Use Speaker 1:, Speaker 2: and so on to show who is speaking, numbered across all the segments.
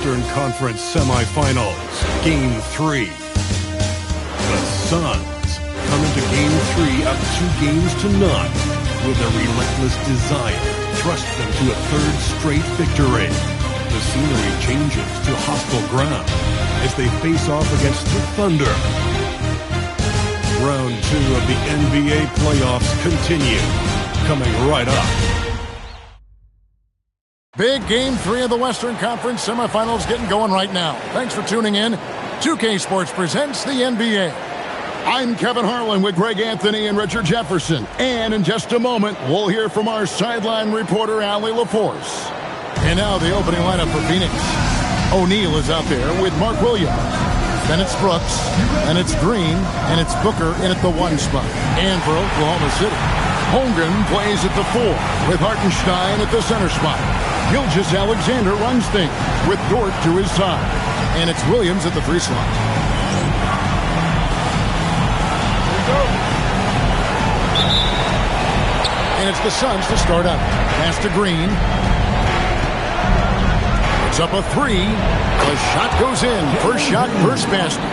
Speaker 1: Western Conference Semifinals, Game 3. The Suns come into Game 3 up 2 games to none, with their relentless desire thrust them to a third straight victory. The scenery changes to hostile ground as they face off against the Thunder. Round 2 of the NBA playoffs continue, coming right up.
Speaker 2: Big Game 3 of the Western Conference Semifinals getting going right now. Thanks for tuning in. 2K Sports presents the NBA. I'm Kevin Harlan with Greg Anthony and Richard Jefferson. And in just a moment, we'll hear from our sideline reporter, Allie LaForce. And now the opening lineup for Phoenix. O'Neal is out there with Mark Williams. Then it's Brooks, then it's Green, and it's Booker in at the 1 spot. And for Oklahoma City, Holmgren plays at the 4 with Hartenstein at the center spot. Gilgeous-Alexander runs things with Dort to his side. And it's Williams at the 3 slot. And it's the Suns to start up. Pass to Green. It's up a 3. The shot goes in. First shot, first basket.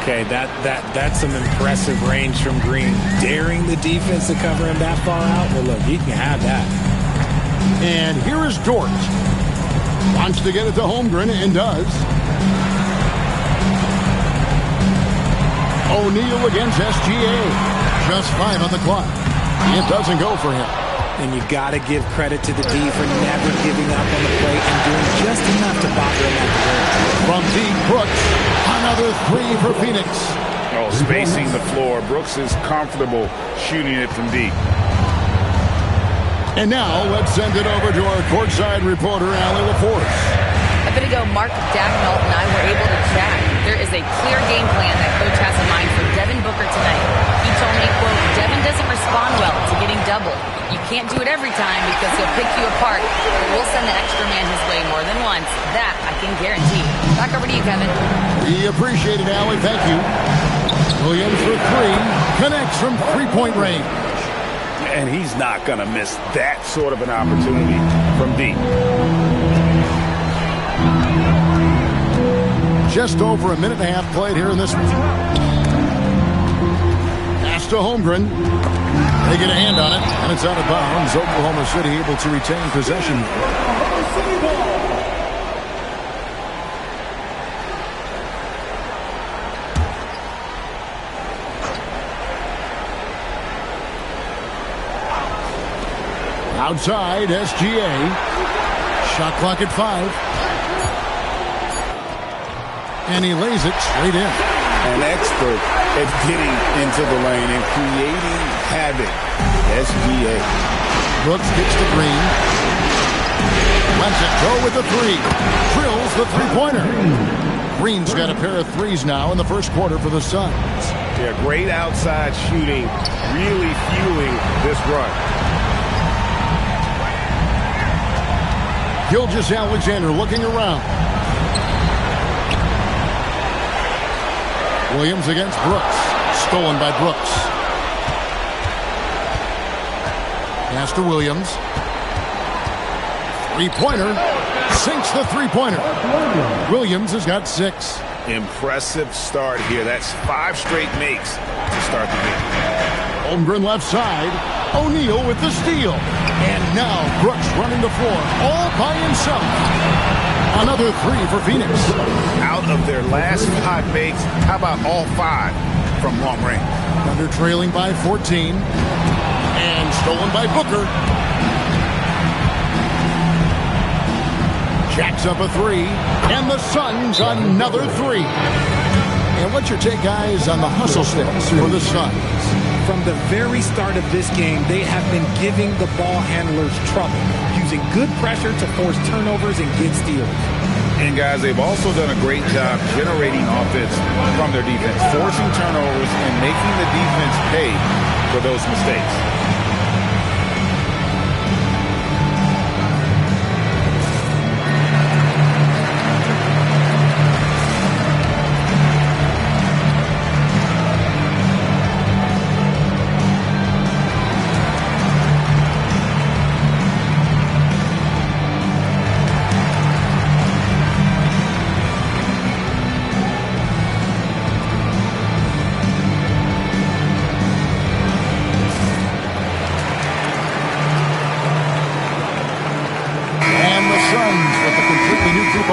Speaker 3: Okay, that's some impressive range from Green. Daring the defense to cover him that far out. Well, look, he can have that.
Speaker 2: And here is Dort. Wants to get it to Holmgren and does. O'Neal against SGA. Just 5 on the clock. It doesn't go for him.
Speaker 3: And you got to give credit to the D for never giving up on the plate and doing just enough to bother him at the rim.
Speaker 2: From deep, Brooks. Another 3 for Phoenix.
Speaker 4: Oh, spacing the floor. Brooks is comfortable shooting it from deep.
Speaker 2: And now, let's send it over to our courtside reporter, Allie LaForce.
Speaker 5: A bit ago, Mark Dagnall and I were able to chat. There is a clear game plan that Coach has in mind for Devin Booker tonight. He told me, quote, Devin doesn't respond well to getting doubled. You can't do it every time because he'll pick you apart. But we'll send the extra man his way more than once. That I can guarantee. Back over to you, Kevin.
Speaker 2: We appreciate it, Allie. Thank you. Williams for 3. Connects from 3-point range.
Speaker 4: And he's not going to miss that sort of an opportunity from deep.
Speaker 2: Just over a minute and a half played here in this one. Pass to Holmgren. They get a hand on it, and it's out of bounds. Oklahoma City able to retain possession. Outside, SGA. Shot clock at 5. And he lays it straight in.
Speaker 4: An expert at getting into the lane and creating havoc. SGA.
Speaker 2: Brooks gets to Green. Lets it go with the 3. Drills the 3-pointer. Green's got a pair of 3s now in the first quarter for the Suns.
Speaker 4: Yeah, great outside shooting, really fueling this run.
Speaker 2: Gilgeous-Alexander looking around. Williams against Brooks. Stolen by Brooks. Pass to Williams. 3-pointer. Sinks the 3-pointer. Williams has got 6.
Speaker 4: Impressive start here. That's 5 straight makes to start the game.
Speaker 2: Holmgren left side. O'Neal with the steal. And now Brooks running the floor all by himself. Another 3 for Phoenix.
Speaker 4: Out of their last 5 makes, how about all 5 from long range?
Speaker 2: Thunder trailing by 14. And stolen by Booker. Jacks up a 3. And the Suns another 3. And what's your take, guys, on the hustle stats for the Suns?
Speaker 3: From the very start of this game, they have been giving the ball handlers trouble, using good pressure to force turnovers and get steals.
Speaker 4: And, guys, they've also done a great job generating offense from their defense, forcing turnovers and making the defense pay for those mistakes.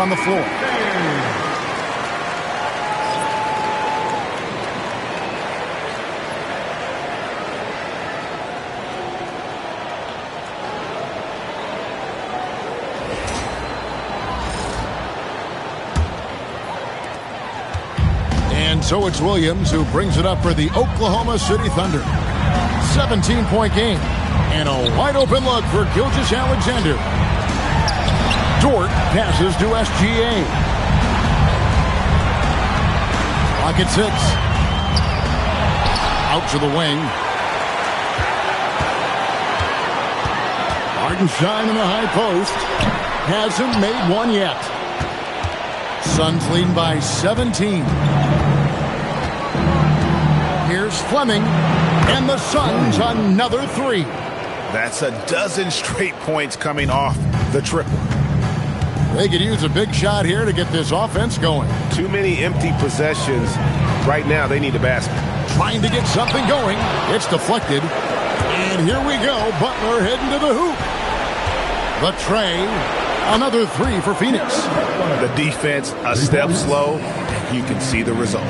Speaker 2: on the floor. And so it's Williams who brings it up for the Oklahoma City Thunder. 17-point game. And a wide-open look for Gilgeous-Alexander. Dort passes to SGA. Clock at 6. Out to the wing. Hartenstein in the high post. Hasn't made one yet. Suns leading by 17. Here's Fleming. And the Suns another 3.
Speaker 4: That's a dozen straight points coming off the triple.
Speaker 2: They could use a big shot here to get this offense going.
Speaker 6: Too many empty possessions. Right now, they need a basket.
Speaker 2: Trying to get something going. It's deflected. And here we go. Butler heading to the hoop. The tray. Another 3 for Phoenix.
Speaker 4: The defense a step slow. You can see the result.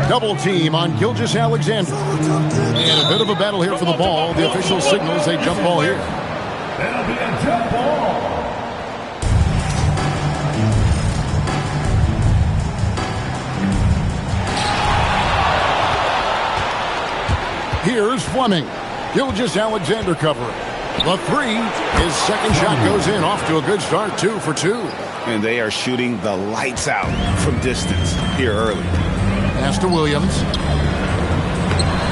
Speaker 2: Double team on Gilgeous-Alexander. And a bit of a battle here for the ball. The official signals a jump ball here.
Speaker 1: That'll be a jump ball.
Speaker 2: Here's Fleming. Gilgeous-Alexander covering. The 3. His second shot goes in. Off to a good start. 2 for 2.
Speaker 4: And they are shooting the lights out from distance here early.
Speaker 2: Pass to Williams.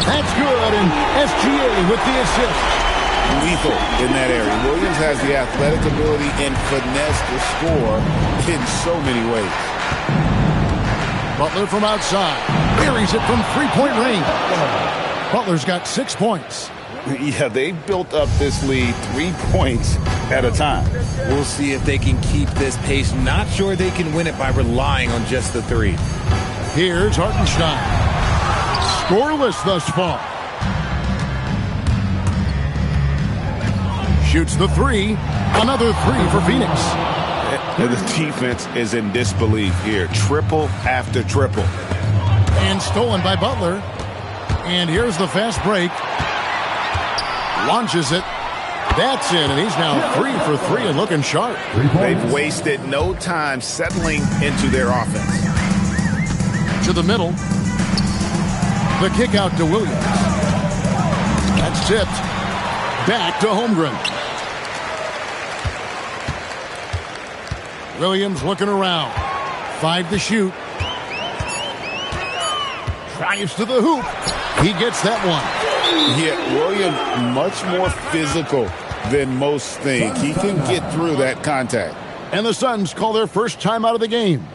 Speaker 2: That's good, and SGA with the assist.
Speaker 4: Lethal in that area. Williams has the athletic ability and finesse to score in so many ways.
Speaker 2: Butler from outside. Buries it from three-point range. Butler's got 6 points.
Speaker 4: Yeah, they built up this lead 3 points at a time.
Speaker 3: We'll see if they can keep this pace. Not sure they can win it by relying on just the 3.
Speaker 2: Here's Hartenstein. Scoreless thus far. Shoots the 3. Another 3 for Phoenix.
Speaker 4: And the defense is in disbelief here. Triple after triple.
Speaker 2: And stolen by Butler. And here's the fast break. Launches it. That's in, and he's now 3 for 3 and looking sharp.
Speaker 4: They've wasted no time settling into their offense.
Speaker 2: To the middle. The kick out to Williams. That's tipped. Back to Holmgren. Williams looking around. 5 to shoot. Drives to the hoop. He gets that one.
Speaker 4: Yeah, Williams much more physical than most think. He can get through that contact.
Speaker 2: And the Suns call their first time out of the game.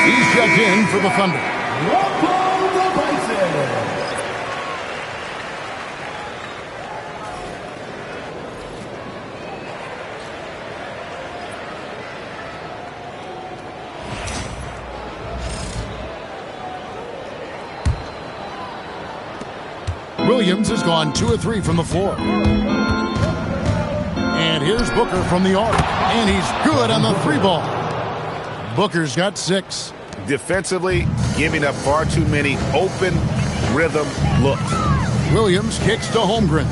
Speaker 2: He's checked in for the Thunder. Williams has gone 2 of 3 from the floor. And here's Booker from the arc. And he's good on the 3 ball. Booker's got 6.
Speaker 4: Defensively, giving up far too many open rhythm looks.
Speaker 2: Williams kicks to Holmgren.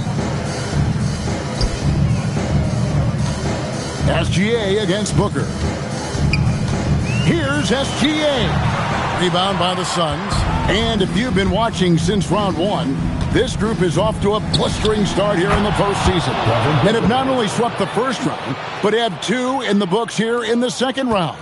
Speaker 2: SGA against Booker. Here's SGA. Rebound by the Suns. And if you've been watching since round 1, This group is off to a blistering start here in the postseason and have not only swept the first round, but have 2 in the books here in the second round.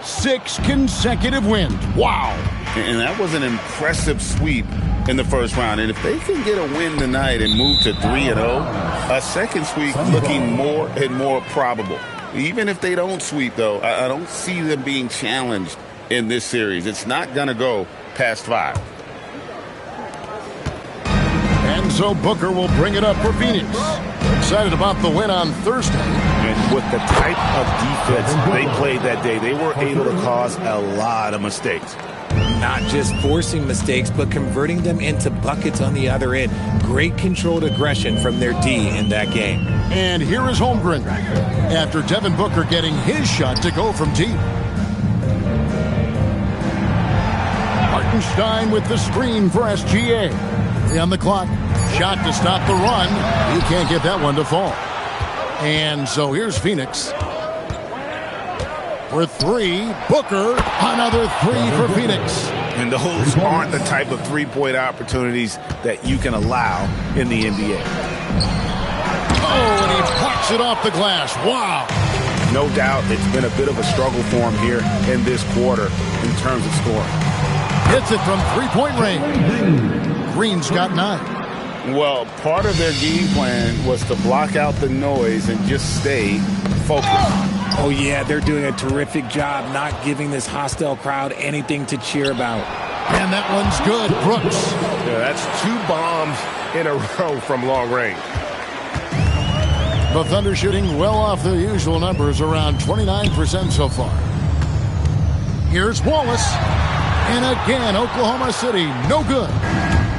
Speaker 2: 6 consecutive wins. Wow.
Speaker 4: And that was an impressive sweep in the first round. And if they can get a win tonight and move to 3-0, a second sweep looking more and more probable. Even if they don't sweep, though, I don't see them being challenged in this series. It's not going to go past 5.
Speaker 2: And so Booker will bring it up for Phoenix. Excited about the win on Thursday.
Speaker 6: And with the type of defense they played that day, they were able to cause a lot of mistakes.
Speaker 3: Not just forcing mistakes, but converting them into buckets on the other end. Great controlled aggression from their D in that game.
Speaker 2: And here is Holmgren after Devin Booker getting his shot to go from deep. Hartenstein with the screen for SGA. On the clock. Shot to stop the run. He can't get that one to fall. And so here's Phoenix. For 3, Booker. Another 3 for Phoenix.
Speaker 6: And those aren't the type of three-point opportunities that you can allow in the NBA.
Speaker 2: Oh, and he plucks it off the glass. Wow.
Speaker 6: No doubt it's been a bit of a struggle for him here in this quarter in terms of scoring.
Speaker 2: Hits it from 3-point range. Green's got 9.
Speaker 4: Well, part of their game plan was to block out the noise and just stay focused.
Speaker 3: Oh, yeah, they're doing a terrific job not giving this hostile crowd anything to cheer about.
Speaker 2: And that one's good. Brooks.
Speaker 6: Yeah, that's 2 bombs in a row from long range.
Speaker 2: The Thunder shooting well off their usual numbers, around 29% so far. Here's Wallace. And again, Oklahoma City, no good.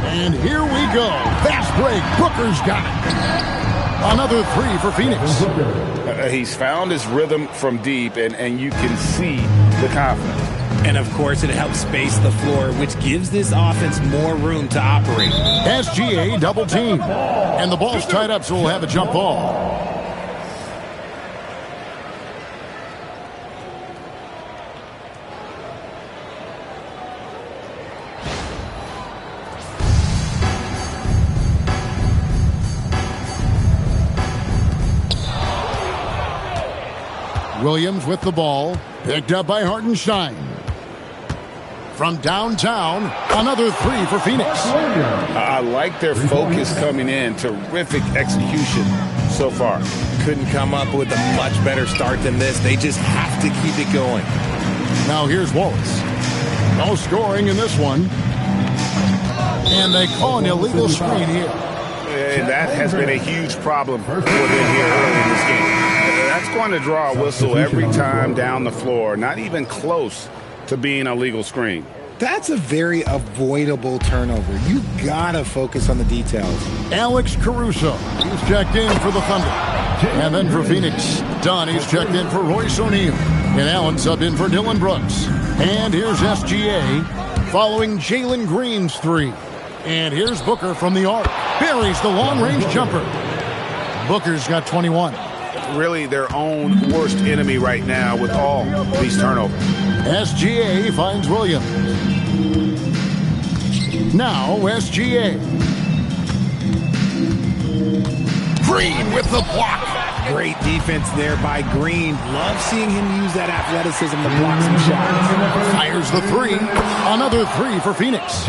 Speaker 2: And here we go. Fast break. Booker's got it. Another 3 for Phoenix.
Speaker 4: He's found his rhythm from deep, and you can see the confidence.
Speaker 3: And, of course, it helps space the floor, which gives this offense more room to operate.
Speaker 2: SGA double team. And the ball's tied up, so we'll have a jump ball. Williams with the ball, picked up by Hartenstein. From downtown, another 3 for Phoenix.
Speaker 4: I like their focus coming in. Terrific execution so far.
Speaker 3: Couldn't come up with a much better start than this. They just have to keep it going.
Speaker 2: Now here's Wallace. No scoring in this one. And they call an illegal screen here.
Speaker 6: And that has been a huge problem for them here early in this game.
Speaker 4: That's going to draw a whistle every time down the floor. Not even close to being a legal screen.
Speaker 3: That's a very avoidable turnover. You gotta focus on the details.
Speaker 2: Alex Caruso, he's checked in for the Thunder. And then for Phoenix, Dunn, he's checked in for Royce O'Neal. And Allen subbed in for Dylan Brooks. And here's SGA following Jalen Green's 3. And here's Booker from the arc. Buries the long-range jumper. Booker's got 21.
Speaker 6: Really their own worst enemy right now with all these turnovers.
Speaker 2: SGA finds Williams. Now SGA. Green with the block.
Speaker 3: Great defense there by Green. Love seeing him use that athleticism to block some shots.
Speaker 2: Fires the 3. Another 3 for Phoenix.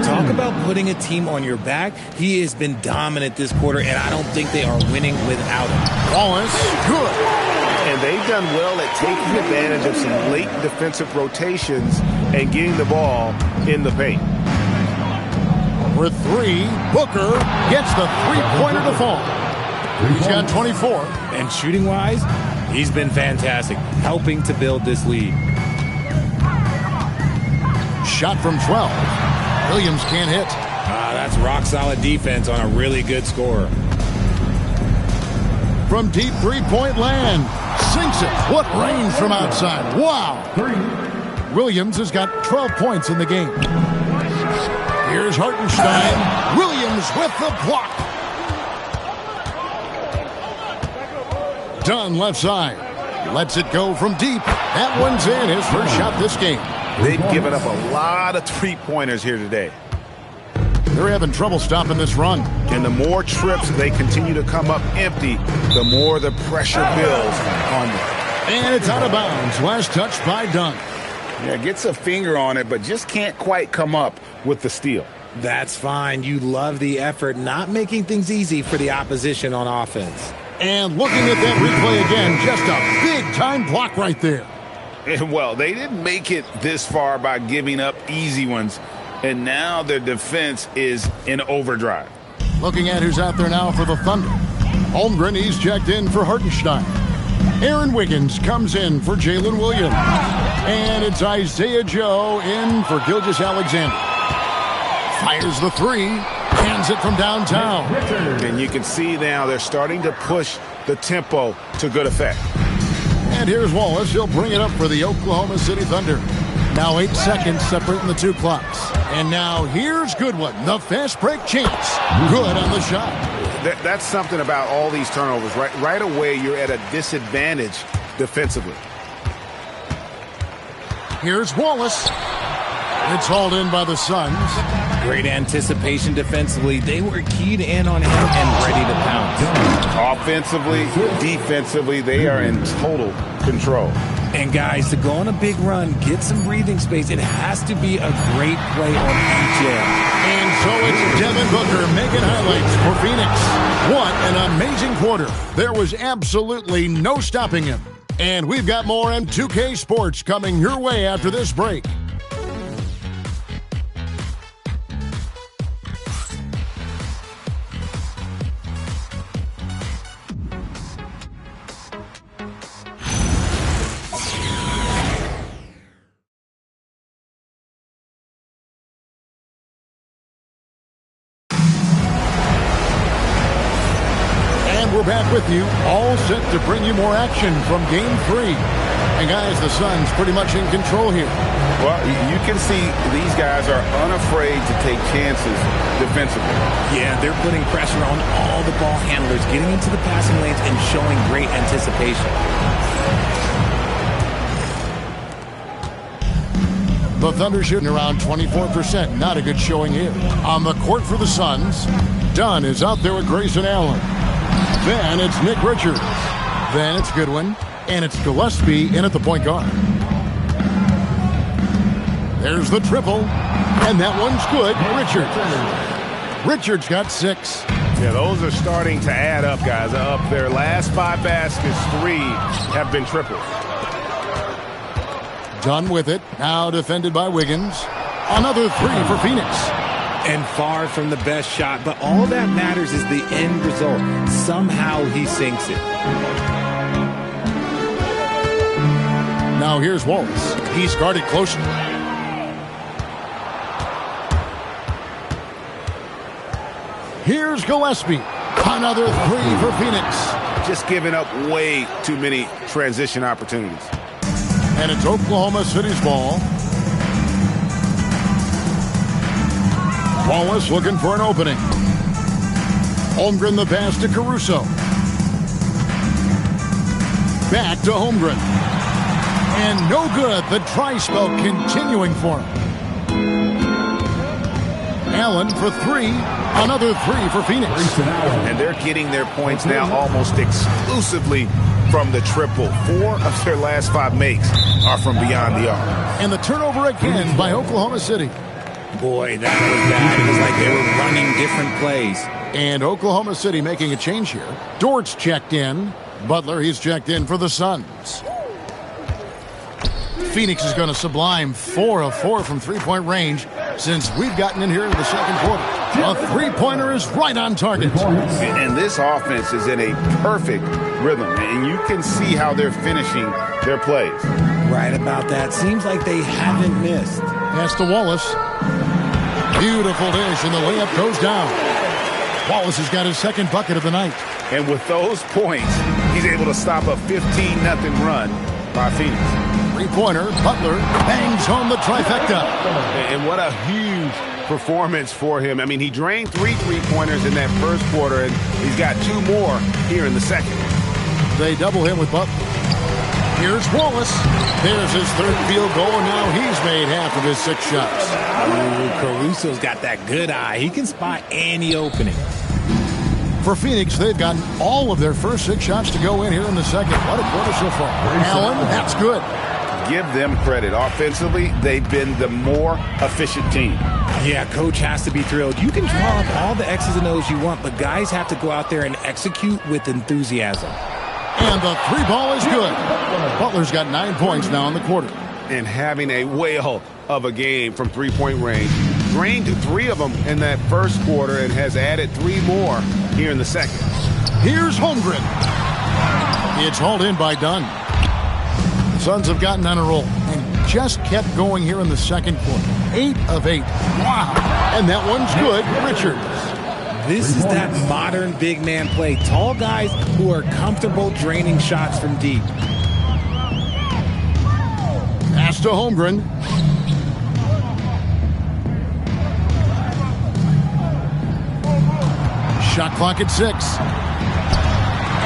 Speaker 3: Talk about putting a team on your back. He has been dominant this quarter, and I don't think they are winning without him.
Speaker 2: Wallace, good.
Speaker 6: And they've done well at taking advantage of some late defensive rotations and getting the ball in the paint.
Speaker 2: For 3, Booker gets the 3-pointer to fall. He's got 24.
Speaker 3: And shooting-wise, he's been fantastic, helping to build this lead.
Speaker 2: Shot from 12. Williams can't hit.
Speaker 3: That's rock-solid defense on a really good scorer.
Speaker 2: From deep 3-point land. Sinks it. What range from outside. Wow. Williams has got 12 points in the game. Here's Hartenstein. Williams with the block. Dunn left side. Lets it go from deep. That one's in. His first shot this game.
Speaker 6: They've given up a lot of three-pointers here today.
Speaker 2: They're having trouble stopping this run.
Speaker 6: And the more trips they continue to come up empty, the more the pressure builds on them.
Speaker 2: And it's out of bounds. Last touch by Dunn.
Speaker 4: Yeah, gets a finger on it, but just can't quite come up with the steal.
Speaker 3: That's fine. You love the effort, not making things easy for the opposition on offense.
Speaker 2: And looking at that replay again, just a big-time block right there.
Speaker 4: And, well, they didn't make it this far by giving up easy ones, and now their defense is in overdrive.
Speaker 2: Looking at who's out there now for the Thunder. Holmgren, he's checked in for Hartenstein. Aaron Wiggins comes in for Jalen Williams. And it's Isaiah Joe in for Gilgeous-Alexander. Fires the three. Hands it from downtown.
Speaker 6: And you can see now they're starting to push the tempo to good effect.
Speaker 2: And here's Wallace. He'll bring it up for the Oklahoma City Thunder. Now 8 seconds separating the two clocks. And now here's Goodwin. The fast break chance. Good on the shot.
Speaker 6: That's something about all these turnovers. Right away, you're at a disadvantage defensively.
Speaker 2: Here's Wallace. It's hauled in by the Suns.
Speaker 3: Great anticipation defensively. They were keyed in on him and ready to pounce.
Speaker 4: Offensively, defensively, they are in total control.
Speaker 3: And guys, to go on a big run, get some breathing space, it has to be a great play on each end.
Speaker 2: And so it's Devin Booker making highlights for Phoenix. What an amazing quarter. There was absolutely no stopping him. And we've got more M2K Sports coming your way after this break. We're back with you, all set to bring you more action from Game 3. And guys, the Suns pretty much in control here.
Speaker 4: Well, you can see these guys are unafraid to take chances defensively.
Speaker 3: Yeah, they're putting pressure on all the ball handlers, getting into the passing lanes and showing great anticipation.
Speaker 2: The Thunder shooting around 24%. Not a good showing here. On the court for the Suns, Dunn is out there with Grayson Allen. Then it's Nick Richards. Then it's Goodwin. And it's Gillespie in at the point guard. There's the triple. And that one's good. Richards got 6.
Speaker 6: Yeah, those are starting to add up, guys. Up their last 5 baskets, 3 have been triples.
Speaker 2: Done with it. Now defended by Wiggins. Another 3 for Phoenix.
Speaker 3: And far from the best shot, but all that matters is the end result. Somehow he sinks it.
Speaker 2: Now here's Wallace. He's guarded closely. Here's Gillespie. Another 3 for Phoenix.
Speaker 6: Just giving up way too many transition opportunities.
Speaker 2: And it's Oklahoma City's ball. Wallace looking for an opening. Holmgren the pass to Caruso. Back to Holmgren. And no good. The try spell continuing for him. Allen for 3. Another 3 for Phoenix.
Speaker 6: And they're getting their points now almost exclusively from the triple. 4 of their last 5 makes are from beyond the arc.
Speaker 2: And the turnover again by Oklahoma City.
Speaker 3: Boy, that was bad. It was like they were running different plays.
Speaker 2: And Oklahoma City making a change here. Dort's checked in. Butler, he's checked in for the Suns. Phoenix is going to sublime 4 of 4 from three-point range since we've gotten in here in the second quarter. A three-pointer is right on target.
Speaker 4: And this offense is in a perfect rhythm, and you can see how they're finishing their plays.
Speaker 3: Right about that. Seems like they haven't missed.
Speaker 2: Pass to Wallace. Beautiful dish, and the layup goes down. Wallace has got his second bucket of the night.
Speaker 6: And with those points, he's able to stop a 15-0 run by Phoenix.
Speaker 2: Three-pointer, Butler bangs home the trifecta.
Speaker 6: And what a huge performance for him. I mean, he drained 3 three-pointers in that first quarter, and he's got 2 more here in the second.
Speaker 2: They double him with Butler. Here's Wallace. There's his third field goal, and now he's made half of his 6 shots.
Speaker 3: Ooh, Caruso's got that good eye. He can spot any opening.
Speaker 2: For Phoenix, they've gotten all of their first 6 shots to go in here in the second. What a quarter so far. Allen, that's good.
Speaker 4: Give them credit. Offensively, they've been the more efficient team.
Speaker 3: Yeah, coach has to be thrilled. You can draw up all the X's and O's you want, but guys have to go out there and execute with enthusiasm.
Speaker 2: And the 3 ball is good. Butler's got 9 points now in the quarter.
Speaker 6: And having a whale of a game from three-point range. Drained 3 of them in that first quarter and has added 3 more here in the second.
Speaker 2: Here's Holmgren. It's hauled in by Dunn. The Suns have gotten on a roll and just kept going here in the second quarter. 8 of 8. Wow. And that one's good. Richards.
Speaker 3: This is that modern big man play. Tall guys who are comfortable draining shots from deep.
Speaker 2: Pass to Holmgren. Shot clock at 6.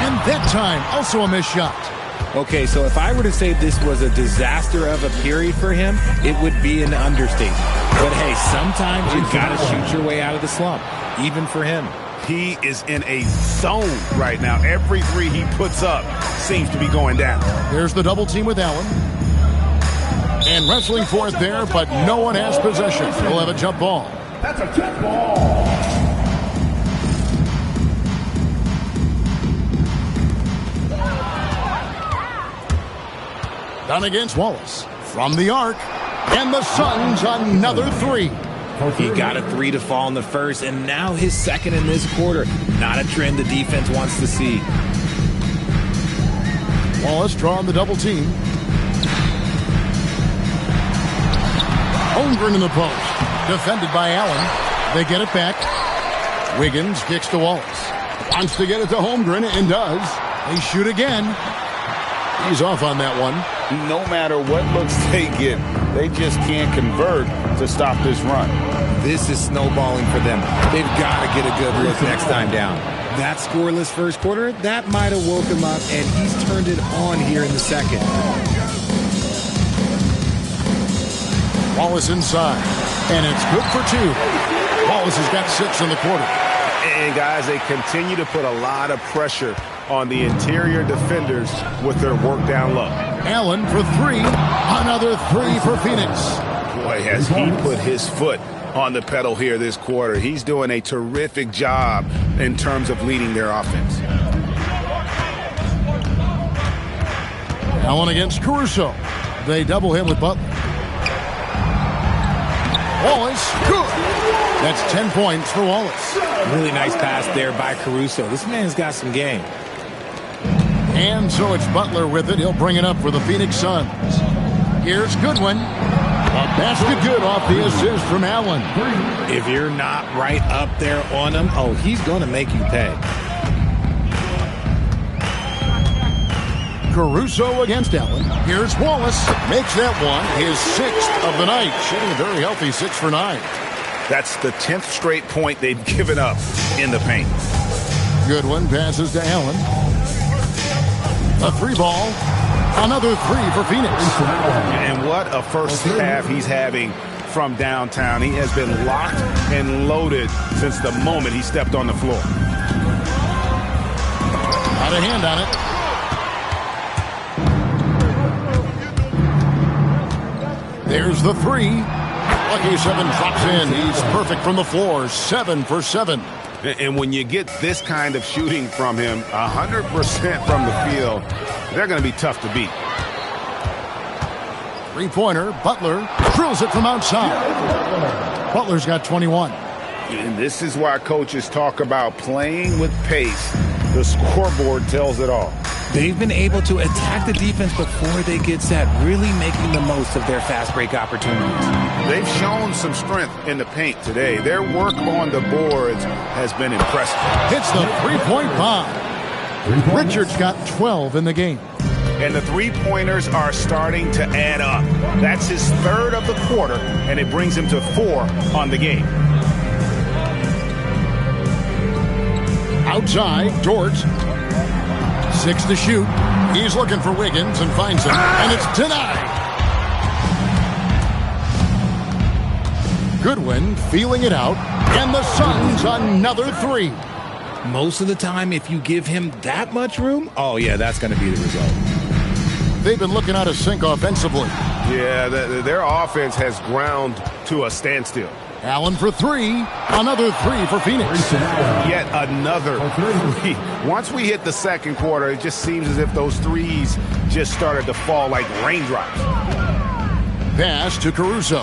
Speaker 2: And that time, also a missed shot.
Speaker 3: Okay, so if I were to say this was a disaster of a period for him, it would be an understatement. But hey, sometimes you got to shoot your way out of the slump, even for him.
Speaker 6: He is in a zone right now. Every 3 he puts up seems to be going down.
Speaker 2: There's the double team with Allen. And wrestling for it there, but no one has possession. He'll have a jump ball.
Speaker 1: That's a jump ball.
Speaker 2: Done against Wallace. From the arc. And the Suns another 3.
Speaker 3: He got a 3 to fall in the first, and now his second in this quarter. Not a trend the defense wants to see.
Speaker 2: Wallace drawing the double team. Holmgren in the post. Defended by Allen. They get it back. Wiggins kicks to Wallace. Wants to get it to Holmgren, and does. They shoot again. He's off on that one.
Speaker 4: No matter what looks they get, they just can't convert to stop this run.
Speaker 3: This is snowballing for them. They've got to get a good look next time down. That scoreless first quarter, that might have woke him up, and he's turned it on here in the second.
Speaker 2: Wallace inside, and it's good for 2. Wallace has got 6 in the quarter.
Speaker 6: And guys, they continue to put a lot of pressure on the interior defenders with their work down low.
Speaker 2: Allen for 3. Another 3 for Phoenix.
Speaker 6: Boy, has he put his foot on the pedal here this quarter. He's doing a terrific job in terms of leading their offense.
Speaker 2: Allen against Caruso. They double him with Butler. Wallace, good. That's 10 points for Wallace.
Speaker 3: Really nice pass there by Caruso. This man's got some game.
Speaker 2: And so it's Butler with it. He'll bring it up for the Phoenix Suns. Here's Goodwin. A basket good off the assist from Allen.
Speaker 3: If you're not right up there on him, oh, he's going to make you pay.
Speaker 2: Caruso against Allen. Here's Wallace. Makes that one his 6th of the night. Shooting a very healthy 6 for 9.
Speaker 6: That's the 10th straight point they've given up in the paint.
Speaker 2: Goodwin passes to Allen. A 3 ball. Another 3 for Phoenix.
Speaker 6: And what a first half he's having from downtown. He has been locked and loaded since the moment he stepped on the floor.
Speaker 2: Got a hand on it. There's the 3. Lucky 7 drops in. He's perfect from the floor. 7 for 7.
Speaker 6: And when you get this kind of shooting from him, 100% from the field, they're going to be tough to beat.
Speaker 2: 3-pointer. Butler drills it from outside. Butler's got 21.
Speaker 4: And this is why coaches talk about playing with pace. The scoreboard tells it all.
Speaker 3: They've been able to attack the defense before they get set, really making the most of their fast break opportunities.
Speaker 6: They've shown some strength in the paint today. Their work on the boards has been impressive.
Speaker 2: Hits the 3-point bomb. Richards got 12 in the game.
Speaker 6: And the 3-pointers are starting to add up. That's his 3rd of the quarter, and it brings him to 4 on the game.
Speaker 2: Outside, Dort. 6 to shoot. He's looking for Wiggins and finds him, and it's denied. Goodwin feeling it out, and the Suns another three.
Speaker 3: Most of the time, if you give him that much room, oh yeah, that's going to be the result.
Speaker 2: They've been looking out of sync offensively.
Speaker 6: Yeah, their offense has ground to a standstill.
Speaker 2: Allen for three. Another three for Phoenix.
Speaker 6: Yet another three. Once we hit the second quarter, it just seems as if those threes just started to fall like raindrops.
Speaker 2: Pass to Caruso.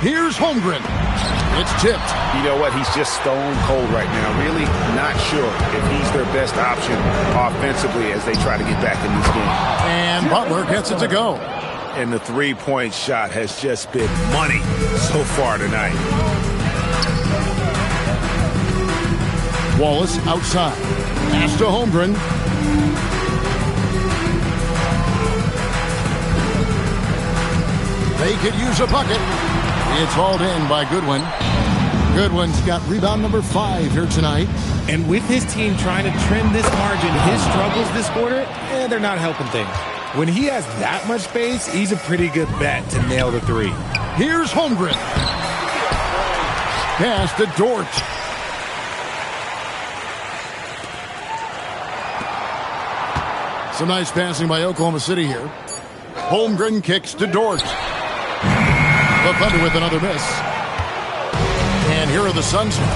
Speaker 2: Here's Holmgren. It's tipped.
Speaker 6: You know what? He's just stone cold right now. Really not sure if he's their best option offensively as they try to get back in this game.
Speaker 2: And Butler gets it to go.
Speaker 6: And the three-point shot has just been money so far tonight.
Speaker 2: Wallace outside. Pass to Holmgren. They could use a bucket. It's hauled in by Goodwin. Goodwin's got rebound number 5 here tonight.
Speaker 3: And with his team trying to trim this margin, his struggles this quarter, they're not helping things. When he has that much space, he's a pretty good bet to nail the three.
Speaker 2: Here's Holmgren. Pass to Dort. Some nice passing by Oklahoma City here. Holmgren kicks to Dort. The Thunder with another miss. And here are the Suns now.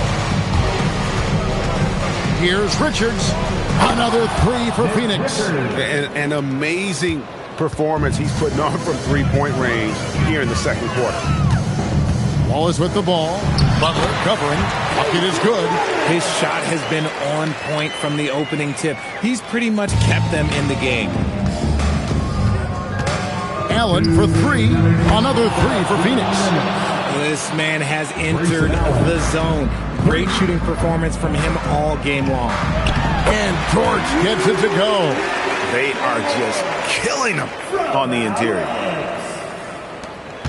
Speaker 2: Here's Richards. Another three for Phoenix.
Speaker 6: An amazing performance he's putting on from three-point range here in the second quarter.
Speaker 2: Wallace with the ball. Butler covering. Bucket is good.
Speaker 3: His shot has been on point from the opening tip. He's pretty much kept them in the game.
Speaker 2: Allen for three. Another three for Phoenix.
Speaker 3: This man has entered the zone. Great shooting performance from him all game long.
Speaker 2: And George gets it to go.
Speaker 6: They are just killing him on the interior.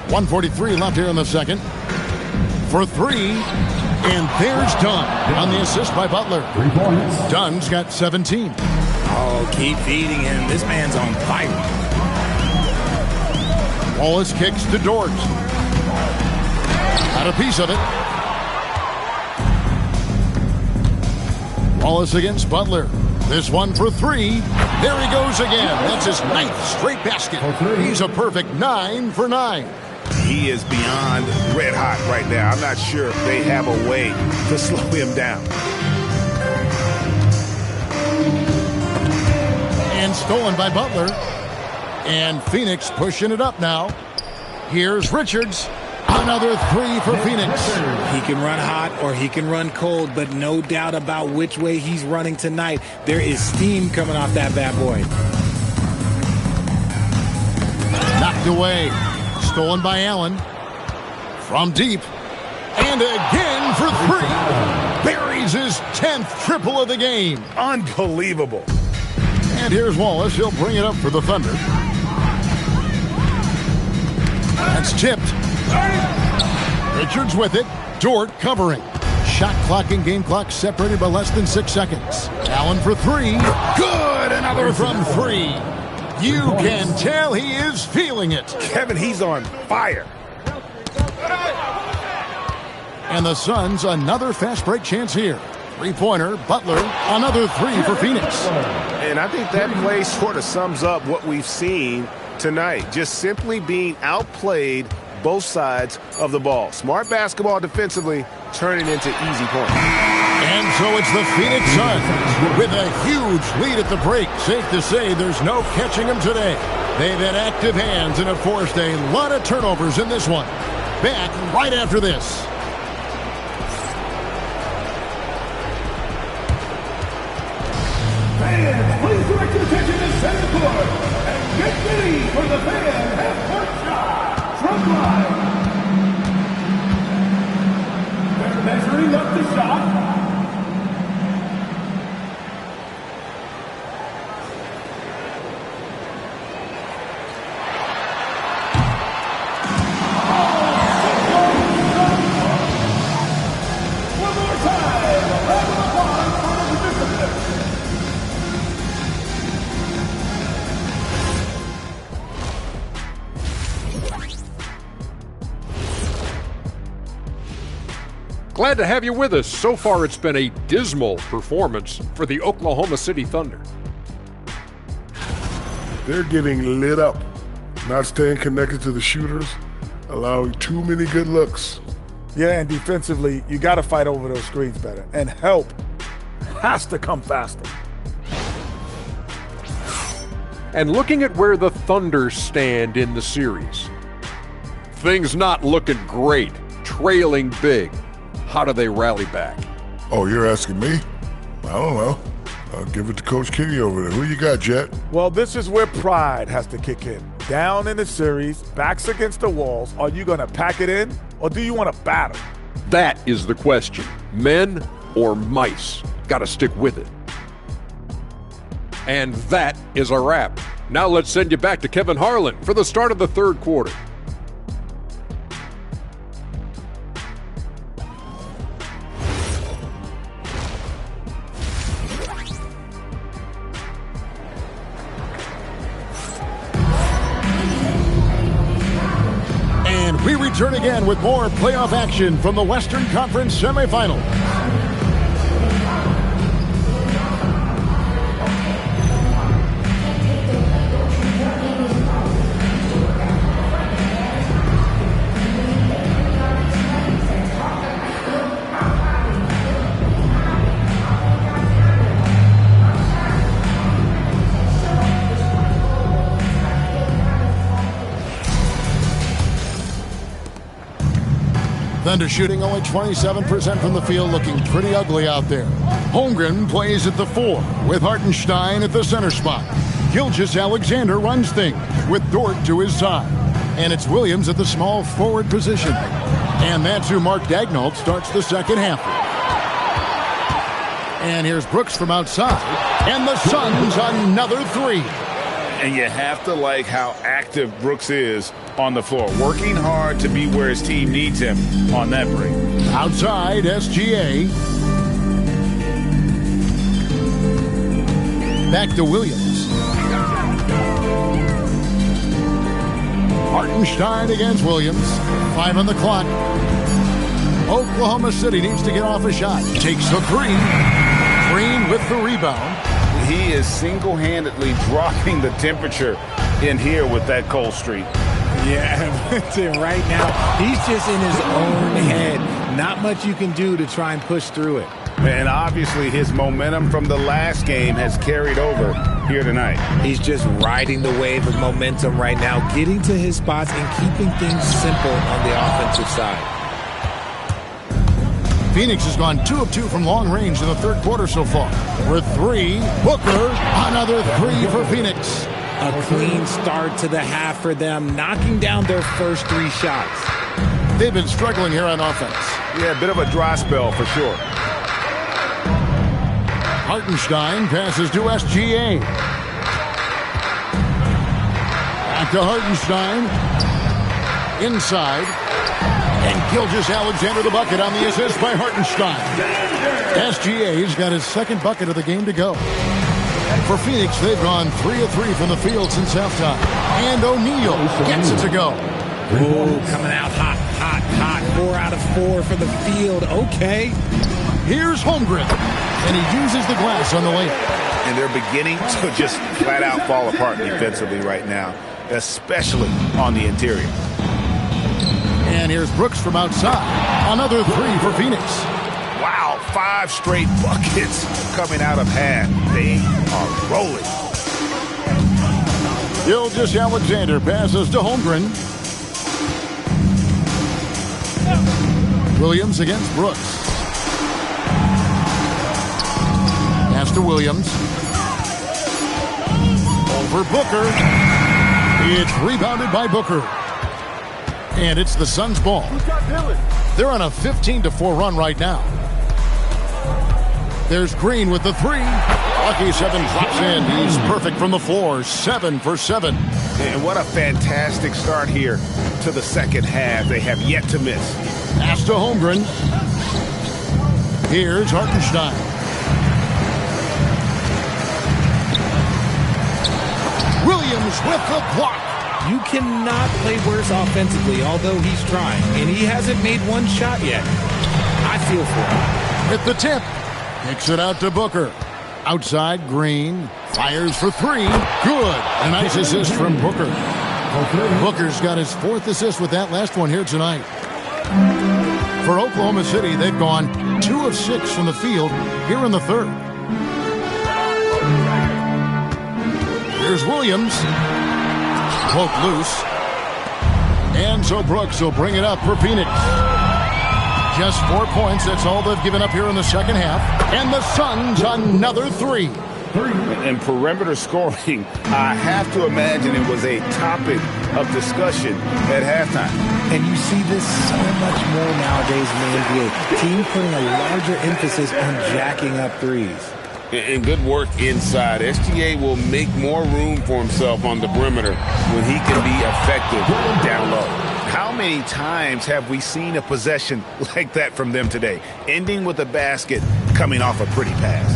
Speaker 2: 1:43 left here in the second. For three. And there's Dunn on the assist by Butler.
Speaker 7: 3 points.
Speaker 2: Dunn's got 17.
Speaker 3: Oh, keep feeding him. This man's on fire.
Speaker 2: Wallace kicks to Dort. Got a piece of it. Wallace against Butler. This one for three. There he goes again. That's his 9th straight basket. He's a perfect 9 for 9.
Speaker 6: He is beyond red hot right now. I'm not sure if they have a way to slow him down.
Speaker 2: And stolen by Butler. And Phoenix pushing it up now. Here's Richards. Another three for Phoenix.
Speaker 3: He can run hot or he can run cold, but no doubt about which way he's running tonight. There is steam coming off that bad boy.
Speaker 2: Knocked away. Stolen by Allen. From deep. And again for three. Buries his 10th triple of the game.
Speaker 6: Unbelievable.
Speaker 2: And here's Wallace. He'll bring it up for the Thunder. That's tipped. Richards with it. Dort covering. Shot clock and game clock separated by less than 6 seconds. Allen for three. Good! Another from three. You can tell he is feeling it.
Speaker 6: Kevin, he's on fire.
Speaker 2: And the Suns, another fast break chance here. Three-pointer, Butler, another three for Phoenix.
Speaker 6: And I think that play sort of sums up what we've seen tonight. Just simply being outplayed both sides of the ball. Smart basketball defensively, turning into easy points.
Speaker 2: And so it's the Phoenix Suns with a huge lead at the break. Safe to say there's no catching them today. They've had active hands and have forced a lot of turnovers in this one. Back right after this.
Speaker 7: Fans, please direct your attention to center court and get ready for the fan half-court shot from line. They're measuring up the shot.
Speaker 8: Glad to have you with us. So far, it's been a dismal performance for the Oklahoma City Thunder.
Speaker 9: They're getting lit up, not staying connected to the shooters, allowing too many good looks.
Speaker 10: Yeah, and defensively, you got to fight over those screens better. And help has to come faster.
Speaker 8: And looking at where the Thunder stand in the series, things not looking great, trailing big. How do they rally back?
Speaker 9: Oh, you're asking me? I don't know. I'll give it to Coach Kenny over there. Who you got, Jet?
Speaker 10: Well, this is where pride has to kick in. Down in the series, backs against the walls. Are you going to pack it in, or do you want to battle?
Speaker 8: That is the question. Men or mice? Got to stick with it. And that is a wrap. Now let's send you back to Kevin Harlan for the start of the third quarter.
Speaker 2: And we return again with more playoff action from the Western Conference Semifinals. Thunder shooting only 27% from the field, looking pretty ugly out there. Holmgren plays at the 4 with Hartenstein at the center spot. Gilgeous-Alexander runs things with Dort to his side. And it's Williams at the small forward position. And that's who Mark Daigneault starts the second half with. And here's Brooks from outside. And the Suns another 3.
Speaker 4: And you have to like how active Brooks is on the floor, working hard to be where his team needs him on that break.
Speaker 2: Outside, SGA. Back to Williams. Hartenstein against Williams. 5 on the clock. Oklahoma City needs to get off a shot. Takes the 3. Green with the rebound.
Speaker 4: He is single-handedly dropping the temperature in here with that cold streak.
Speaker 3: Yeah, right now, he's just in his own head. Not much you can do to try and push through it.
Speaker 4: And obviously his momentum from the last game has carried over here tonight.
Speaker 3: He's just riding the wave of momentum right now, getting to his spots and keeping things simple on the offensive side.
Speaker 2: Phoenix has gone 2 of 2 from long range in the third quarter so far. With 3, Booker, another 3 for Phoenix.
Speaker 3: A clean start to the half for them, knocking down their first 3 shots.
Speaker 2: They've been struggling here on offense.
Speaker 4: Yeah, a bit of a dry spell for sure.
Speaker 2: Hartenstein passes to SGA. Back to Hartenstein. Inside. And Gilgeous-Alexander the bucket on the assist by Hartenstein. SGA's got his second bucket of the game to go. For Phoenix, they've gone 3 of 3 from the field since halftime. And O'Neal gets it to go.
Speaker 3: Ooh, coming out hot, hot, hot. 4 out of 4 for the field. Okay.
Speaker 2: Here's Holmgren. And he uses the glass on the layup.
Speaker 4: And they're beginning to just flat out fall apart defensively right now, especially on the interior.
Speaker 2: And here's Brooks from outside. Another 3 for Phoenix.
Speaker 4: Wow, 5 straight buckets coming out of half. They are rolling.
Speaker 2: Gilgeous-Alexander passes to Holmgren. Williams against Brooks. Pass to Williams. Over Booker. It's rebounded by Booker. And it's the Suns' ball. They're on a 15-4 run right now. There's Green with the 3. Lucky 7 drops in. He's perfect from the floor. 7 for 7.
Speaker 4: And what a fantastic start here to the second half. They have yet to miss.
Speaker 2: Pass to Holmgren. Here's Hartenstein. Williams with the block.
Speaker 3: You cannot play worse offensively, although he's trying, and he hasn't made one shot yet. I feel for him.
Speaker 2: At the tip, kicks it out to Booker. Outside, Green fires for three. Good. A nice assist from Booker. Booker's got his 4th assist with that last one here tonight. For Oklahoma City, they've gone 2 of 6 from the field here in the 3rd. Here's Williams. Poke loose. And so Brooks will bring it up for Phoenix. Just 4 points. That's all they've given up here in the second half. And the Suns another 3.
Speaker 4: And perimeter scoring, I have to imagine it was a topic of discussion at halftime.
Speaker 3: And you see this so much more nowadays in the NBA. Team putting a larger emphasis on jacking up threes.
Speaker 4: And good work inside. SGA will make more room for himself on the perimeter when he can be effective down low.
Speaker 6: How many times have we seen a possession like that from them today, ending with a basket coming off a pretty pass?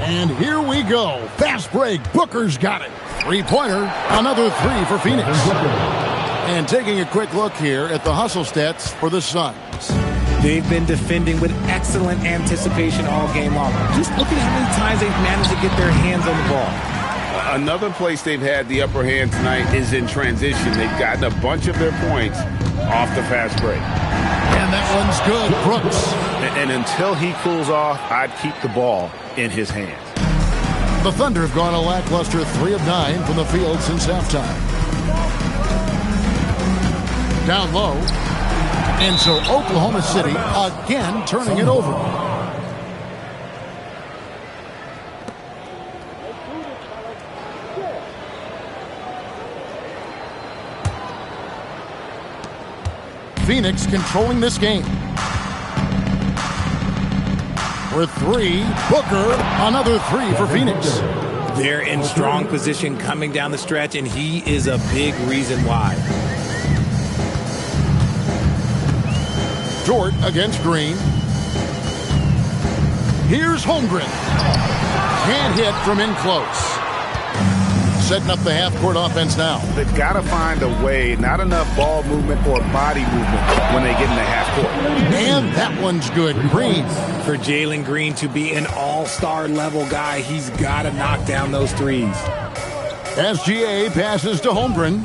Speaker 2: And here we go. Fast break. Booker's got it. 3-pointer. Another 3 for Phoenix. And taking a quick look here at the hustle stats for the Suns.
Speaker 3: They've been defending with excellent anticipation all game long. Just look at how many times they've managed to get their hands on the ball.
Speaker 4: Another place they've had the upper hand tonight is in transition. They've gotten a bunch of their points off the fast break.
Speaker 2: And that one's good. Brooks.
Speaker 6: And until he cools off, I'd keep the ball in his hands.
Speaker 2: The Thunder have gone a lackluster 3 of 9 from the field since halftime. Down low. And so Oklahoma City again turning it over. Phoenix controlling this game. For 3, Booker, another 3 for Phoenix.
Speaker 3: They're in strong position coming down the stretch, and he is a big reason why.
Speaker 2: Dort against Green. Here's Holmgren. Can't hit from in close. Setting up the half-court offense now.
Speaker 6: They've got to find a way, not enough ball movement or body movement when they get in the half-court.
Speaker 2: And that one's good. Green.
Speaker 3: For Jalen Green to be an all-star level guy, he's got to knock down those threes.
Speaker 2: SGA passes to Holmgren.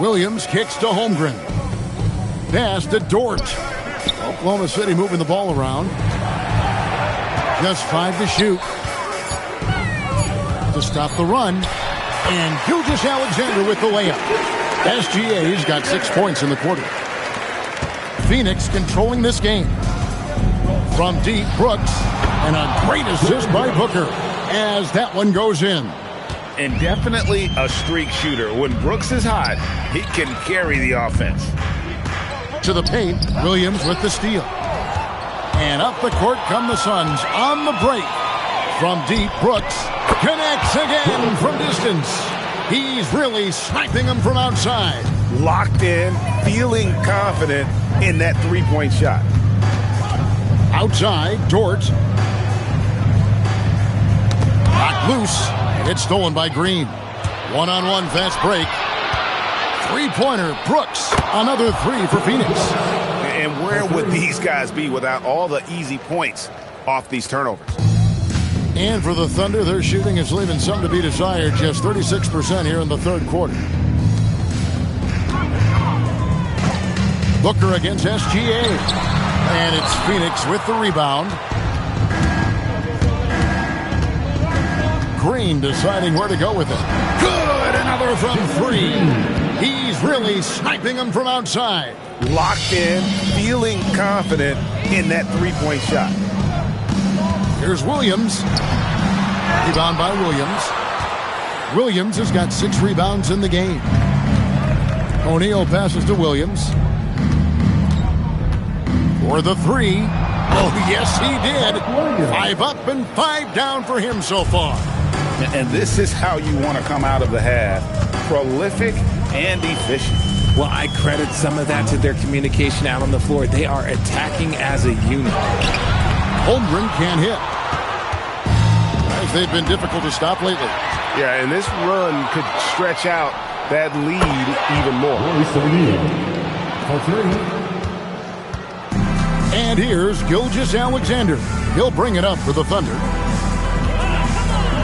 Speaker 2: Williams kicks to Holmgren. Pass to Dort. Oklahoma City moving the ball around. Just 5 to shoot. To stop the run. And Gilgeous-Alexander with the layup. SGA's got 6 points in the quarter. Phoenix controlling this game. From deep, Brooks. And a great assist by Booker as that one goes in.
Speaker 4: And definitely a streak shooter. When Brooks is hot, he can carry the offense.
Speaker 2: To the paint, Williams with the steal. And up the court come the Suns on the break. From deep, Brooks connects again from distance. He's really sniping them from outside.
Speaker 6: Locked in, feeling confident in that three-point shot.
Speaker 2: Outside, Dort. Knocked loose, and it's stolen by Green. One-on-one fast break. Three-pointer, Brooks. Another 3 for Phoenix.
Speaker 6: And where would these guys be without all the easy points off these turnovers?
Speaker 2: And for the Thunder, their shooting is leaving some to be desired. Just 36% here in the third quarter. Booker against SGA. And it's Phoenix with the rebound. Green deciding where to go with it. Good! Another from 3. He's really sniping them from outside.
Speaker 6: Locked in, feeling confident in that three-point shot.
Speaker 2: Here's Williams. Rebound by Williams. Williams has got 6 rebounds in the game. O'Neal passes to Williams. For the 3. Oh, yes, he did. 5 up and 5 down for him so far.
Speaker 4: And this is how you want to come out of the half. Prolific and efficient.
Speaker 3: Well, I credit some of that to their communication out on the floor. They are attacking as a unit.
Speaker 2: Holmgren can't hit. As they've been difficult to stop lately.
Speaker 6: Yeah, and this run could stretch out that lead even more.
Speaker 2: And here's Gilgeous-Alexander. He'll bring it up for the Thunder.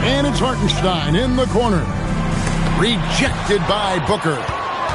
Speaker 2: And it's Hartenstein in the corner. Rejected by Booker.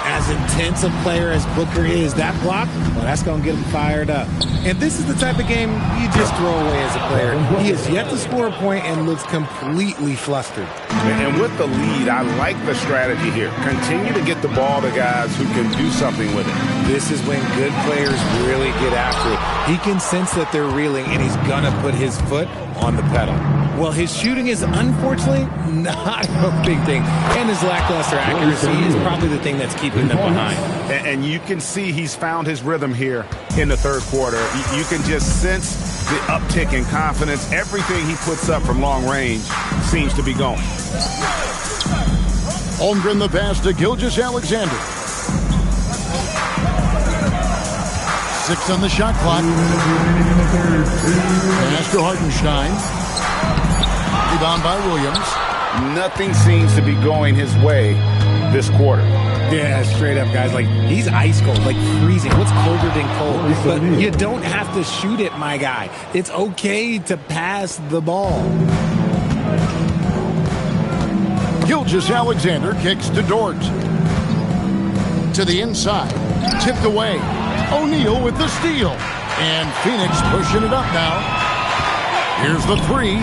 Speaker 3: As intense a player as Booker is, that block, well, that's going to get him fired up. And this is the type of game you just throw away as a player. He has yet to score a point and looks completely flustered.
Speaker 6: And with the lead, I like the strategy here. Continue to get the ball to guys who can do something with it.
Speaker 3: This is when good players really get after it. He can sense that they're reeling, and he's going to put his foot on the pedal. Well, his shooting is unfortunately not a big thing, and his lackluster accuracy is probably the thing that's keeping them behind.
Speaker 6: And you can see he's found his rhythm here in the third quarter. You can just sense the uptick in confidence. Everything he puts up from long range seems to be going.
Speaker 2: Holmgren the pass to Gilgeous-Alexander. 6 on the shot clock. Pass to Hartenstein. Rebound by Williams.
Speaker 6: Nothing seems to be going his way this quarter.
Speaker 3: Yeah, straight up, guys. Like, he's ice cold, like freezing. What's colder than cold? But you don't have to shoot it, my guy. It's okay to pass the ball.
Speaker 2: Gilgeous-Alexander kicks to Dort. To the inside. Tipped away. O'Neal with the steal. And Phoenix pushing it up now. Here's the three.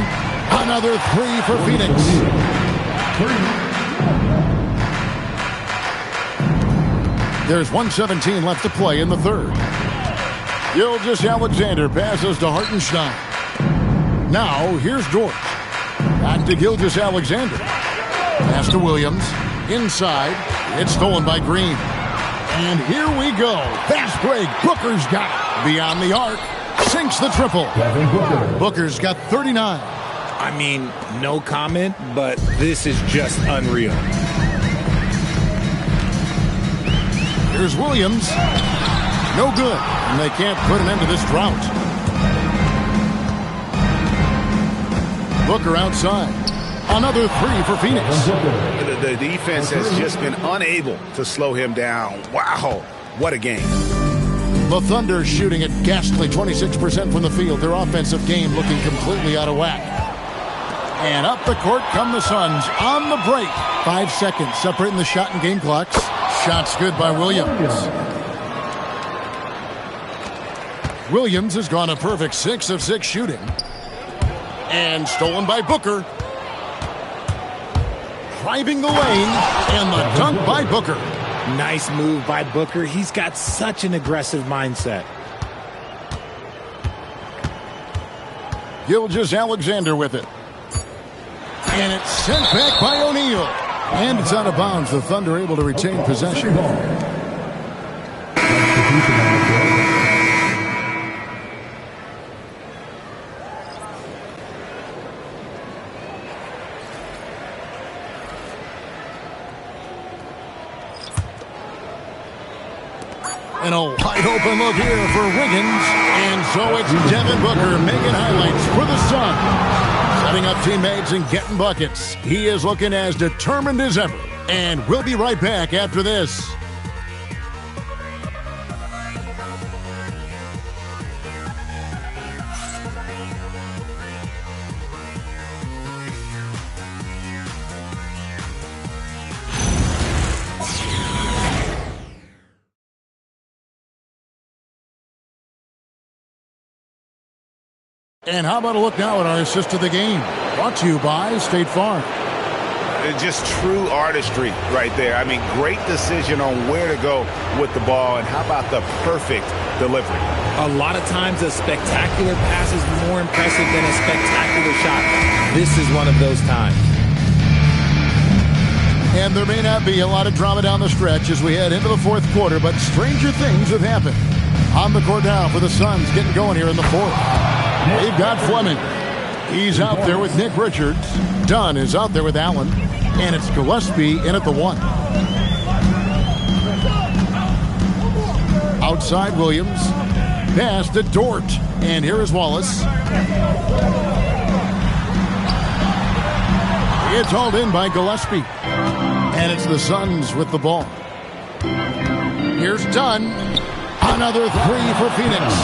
Speaker 2: Another three for Phoenix. There's 1:17 left to play in the third. Gilgeous-Alexander passes to Hartenstein. Now, here's Dort. Back to Gilgeous-Alexander. Pass to Williams. Inside. It's stolen by Green. And here we go. Fast break. Booker's got it. Beyond the arc. Sinks the triple. Booker's got 39.
Speaker 3: I mean, no comment, but this is just unreal.
Speaker 2: Here's Williams. No good. And they can't put an end to this drought. Booker outside. Another three for Phoenix.
Speaker 6: The defense has just been unable to slow him down. Wow, what a game.
Speaker 2: The Thunder shooting at ghastly 26% from the field. Their offensive game looking completely out of whack. And up the court come the Suns on the break. 5 seconds separating the shot and game clocks. Shots good by Williams. Williams has gone a perfect 6 of 6 shooting. And stolen by Booker. Driving the lane, and the dunk by Booker.
Speaker 3: Nice move by Booker. He's got such an aggressive mindset.
Speaker 2: Gilgeous-Alexander with it. And it's sent back by O'Neal. And it's out of bounds. The Thunder able to retain possession. And a wide open look here for Wiggins. And so it's Devin Booker making highlights for the Suns. Setting up teammates and getting buckets. He is looking as determined as ever. And we'll be right back after this. And how about a look now at our assist of the game? Brought to you by State Farm.
Speaker 6: Just true artistry right there. I mean, great decision on where to go with the ball, and how about the perfect delivery?
Speaker 3: A lot of times a spectacular pass is more impressive than a spectacular shot. This is one of those times.
Speaker 2: And there may not be a lot of drama down the stretch as we head into the fourth quarter, but stranger things have happened. On the court now for the Suns, getting going here in the fourth. They've got Fleming. He's out there with Nick Richards. Dunn is out there with Allen. And it's Gillespie in at the 1. Outside Williams. Pass to Dort. And here is Wallace. It's hauled in by Gillespie. And it's the Suns with the ball. Here's Dunn. Another three for Phoenix.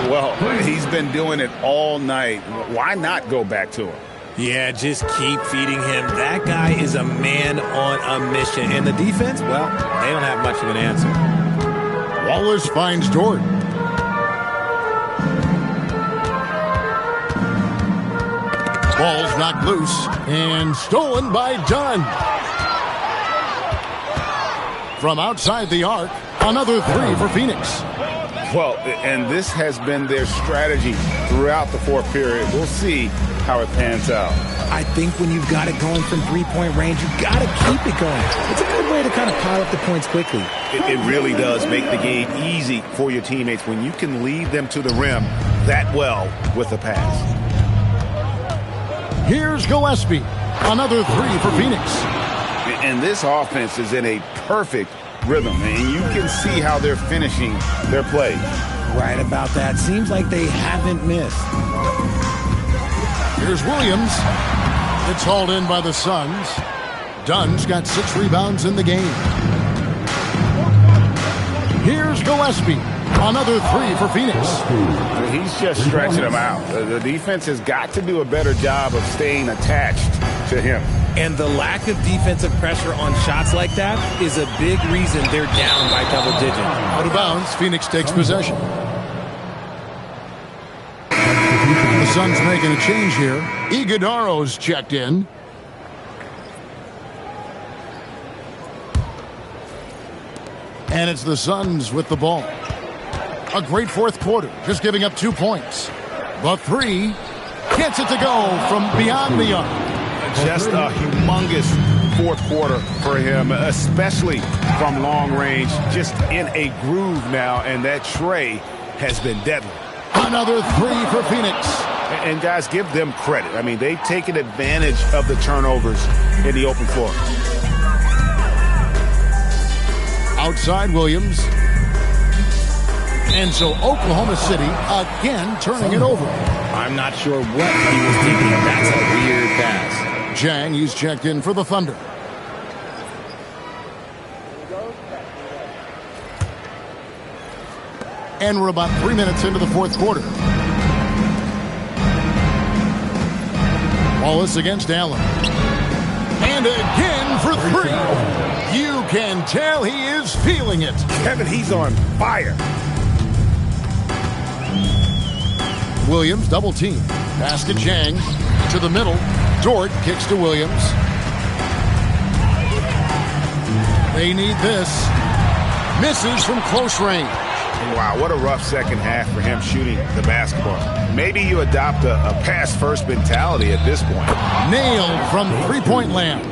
Speaker 4: Well, he's been doing it all night. Why not go back to him?
Speaker 3: Yeah, just keep feeding him. That guy is a man on a mission. And the defense, well, they don't have much of an answer.
Speaker 2: Wallace finds Dort. Ball's knocked loose and stolen by Dunn. From outside the arc, another three for Phoenix.
Speaker 4: Well, and this has been their strategy throughout the fourth period. We'll see how it pans out.
Speaker 3: I think when you've got it going from three-point range, you've got to keep it going. It's a good way to kind of pile up the points quickly.
Speaker 4: It really does make the game easy for your teammates when you can lead them to the rim that well with a pass.
Speaker 2: Here's Gillespie. Another three for Phoenix.
Speaker 4: And this offense is in a perfect rhythm, and you can see how they're finishing their play.
Speaker 3: Right about that. Seems like they haven't missed.
Speaker 2: Here's Williams. It's hauled in by the Suns. Dunn's got 6 rebounds in the game. Here's Gillespie. Another three for Phoenix.
Speaker 4: He's just stretching them out. The defense has got to do a better job of staying attached to him.
Speaker 3: And the lack of defensive pressure on shots like that is a big reason they're down by double digits.
Speaker 2: Out of bounds, Phoenix takes possession. The Suns making a change here. Iguodaro's checked in. And it's the Suns with the ball. A great fourth quarter, just giving up 2 points. The three gets it to go from beyond the arc.
Speaker 6: Just a humongous fourth quarter for him, especially from long range. Just in a groove now, and that tray has been deadly.
Speaker 2: Another three for Phoenix.
Speaker 6: And guys, give them credit. I mean, they've taken advantage of the turnovers in the open floor.
Speaker 2: Outside Williams. And so Oklahoma City again turning it over.
Speaker 3: I'm not sure what he was thinking. That's a weird pass.
Speaker 2: Jang, he's checked in for the Thunder. And we're about 3 minutes into the fourth quarter. Wallace against Allen. And again for three. You can tell he is feeling it.
Speaker 6: Kevin, he's on fire.
Speaker 2: Williams double team. Pass to Jang. To the middle. Dort kicks to Williams. They need this. Misses from close range.
Speaker 6: Wow, what a rough second half for him shooting the basketball. Maybe you adopt a pass-first mentality at this point.
Speaker 2: Nailed from three-point land.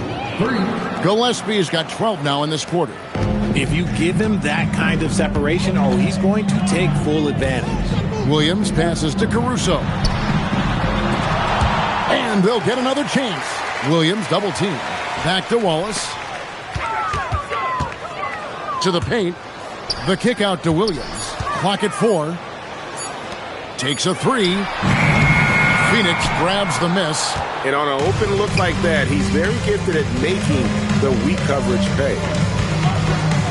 Speaker 2: Gillespie's got 12 now in this quarter.
Speaker 3: If you give him that kind of separation, he's going to take full advantage.
Speaker 2: Williams passes to Caruso. And they'll get another chance. Williams double team. Back to Wallace. To the paint. The kick out to Williams. Clock at 4. Takes a three. Phoenix grabs the miss.
Speaker 6: And on an open look like that, he's very gifted at making the weak coverage pay.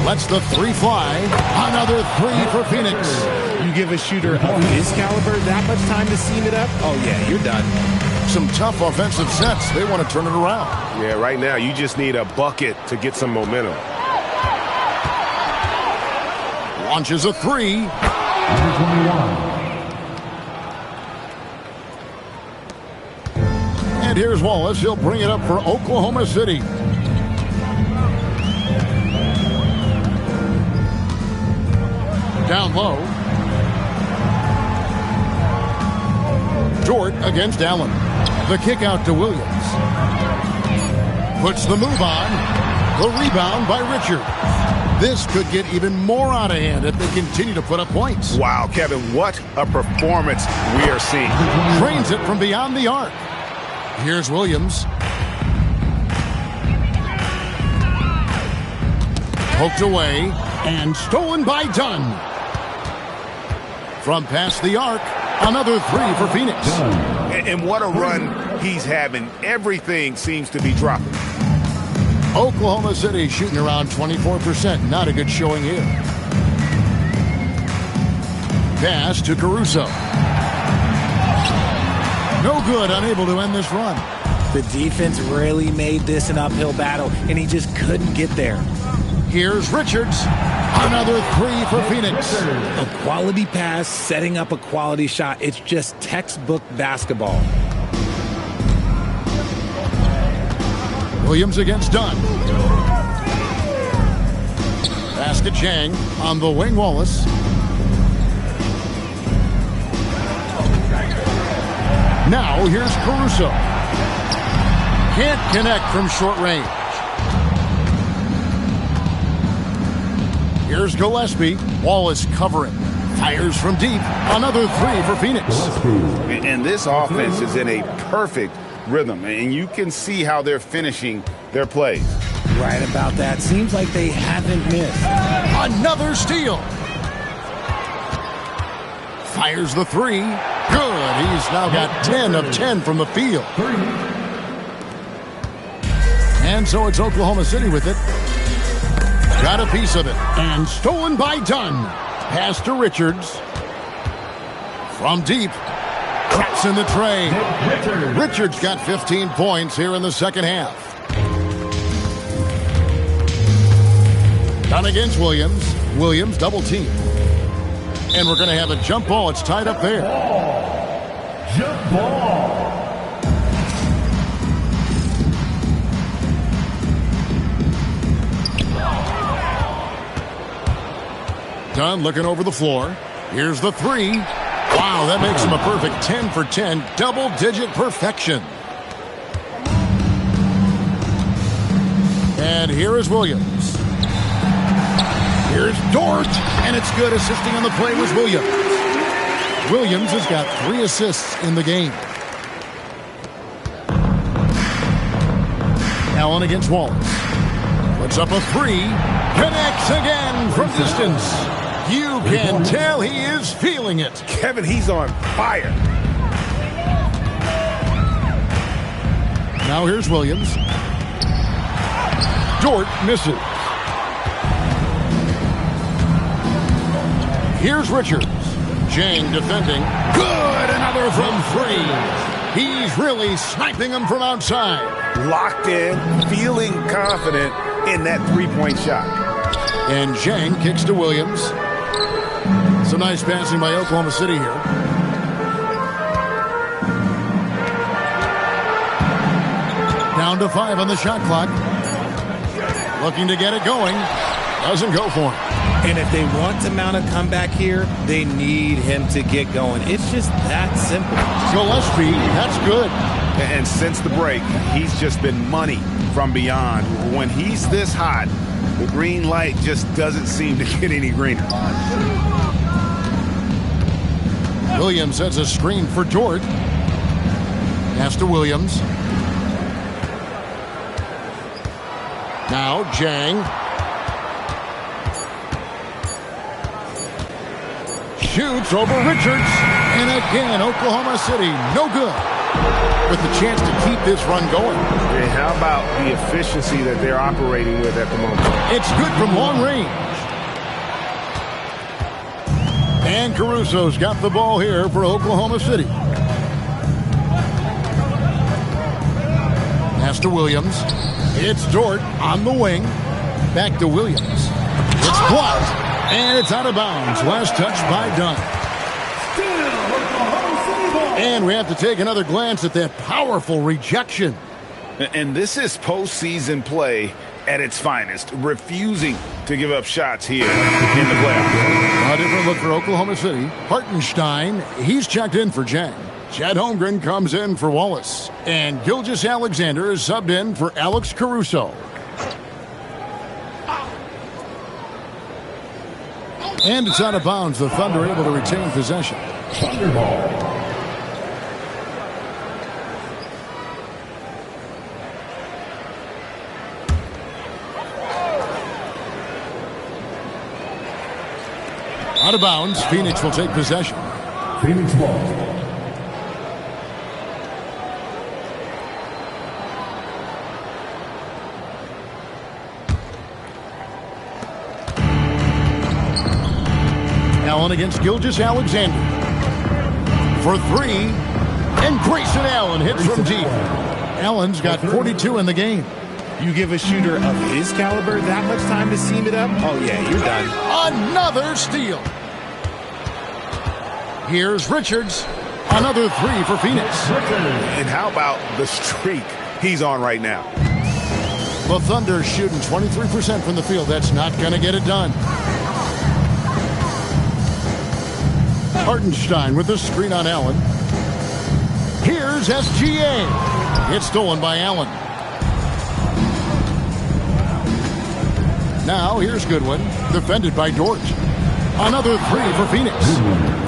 Speaker 2: Lets the three fly. Another three for Phoenix.
Speaker 3: You give a shooter of his caliber that much time to seam it up? Oh, yeah, you're done.
Speaker 2: Some tough offensive sets. They want to turn it around.
Speaker 6: Yeah, right now you just need a bucket to get some momentum.
Speaker 2: Launches a three. And here's Wallace. He'll bring it up for Oklahoma City. Down low. Dort against Allen. The kick out to Williams. Puts the move on. The rebound by Richard. This could get even more out of hand if they continue to put up points.
Speaker 6: Wow, Kevin, what a performance we are seeing.
Speaker 2: Trains it from beyond the arc. Here's Williams. Poked away and stolen by Dunn. From past the arc, another three for Phoenix.
Speaker 6: And what a run he's having. Everything seems to be dropping.
Speaker 2: Oklahoma City shooting around 24%. Not a good showing here. Pass to Caruso. No good, unable to end this run.
Speaker 3: The defense really made this an uphill battle, and he just couldn't get there.
Speaker 2: Here's Richards. Another three for Phoenix.
Speaker 3: A quality pass, setting up a quality shot. It's just textbook basketball.
Speaker 2: Williams against Dunn. Pass to Chang. On the wing, Wallace. Now here's Caruso. Can't connect from short range. Here's Gillespie. Wallace covering. Fires from deep. Another three for Phoenix.
Speaker 4: And this offense is in a perfect rhythm, and you can see how they're finishing their plays.
Speaker 3: Right about that. Seems like they haven't missed.
Speaker 2: Another steal. Fires the three. Good. He's now got 10 of 10 from the field. And so it's Oklahoma City with it. Got a piece of it. And stolen by Dunn. Pass to Richards. From deep. Traps in the tray. Richards got 15 points here in the second half. Dunn against Williams. Williams double team. And we're going to have a jump ball. It's tied up there.
Speaker 7: Jump ball.
Speaker 2: Dunn looking over the floor. Here's the three. Wow, that makes him a perfect 10 for 10. Double-digit perfection. And here is Williams. Here's Dort. And it's good. Assisting on the play was Williams. Williams has got 3 assists in the game. Allen against Wallace. Puts up a three. Connects again from distance. You can tell he is feeling it.
Speaker 6: Kevin, he's on fire.
Speaker 2: Now here's Williams. Dort misses. Here's Richards. Jang defending. Good! Another from three. He's really sniping them from outside.
Speaker 6: Locked in, feeling confident in that three-point shot.
Speaker 2: And Jang kicks to Williams. Some nice passing by Oklahoma City here. Down to 5 on the shot clock. Looking to get it going. Doesn't go for him.
Speaker 3: And if they want to mount a comeback here, they need him to get going. It's just that simple.
Speaker 2: Gillespie, that's good.
Speaker 6: And since the break, he's just been money from beyond. When he's this hot, the green light just doesn't seem to get any greener.
Speaker 2: Williams sets a screen for Dort. Pass to Williams. Now Jang. Shoots over Richards. And again, Oklahoma City, no good. With the chance to keep this run going.
Speaker 6: And how about the efficiency that they're operating with at the moment?
Speaker 2: It's good from long range. And Caruso's got the ball here for Oklahoma City. Pass to Williams. It's Dort on the wing. Back to Williams. It's blocked. And it's out of bounds. Last touch by Dunn. And we have to take another glance at that powerful rejection.
Speaker 4: And this is postseason play at its finest, refusing to give up shots here in the playoffs.
Speaker 2: A different look for Oklahoma City. Hartenstein, he's checked in for Jang. Chad Holmgren comes in for Wallace. And Gilgeous-Alexander is subbed in for Alex Caruso. And it's out of bounds. The Thunder able to retain possession.
Speaker 7: Thunderball.
Speaker 2: Out of bounds. Phoenix will take possession.
Speaker 7: Phoenix ball.
Speaker 2: Allen against Gilgeous-Alexander. For three, and Grayson Allen hits from deep. Allen's got 42 in the game.
Speaker 3: You give a shooter of his caliber that much time to seam it up? Oh, yeah, you're done.
Speaker 2: Another steal. Here's Richards. Another three for Phoenix.
Speaker 6: And how about the streak he's on right now?
Speaker 2: The Thunder shooting 23% from the field. That's not going to get it done. Hartenstein with the screen on Allen. Here's SGA. It's stolen by Allen. Now here's Goodwin, defended by Dort. Another three for Phoenix.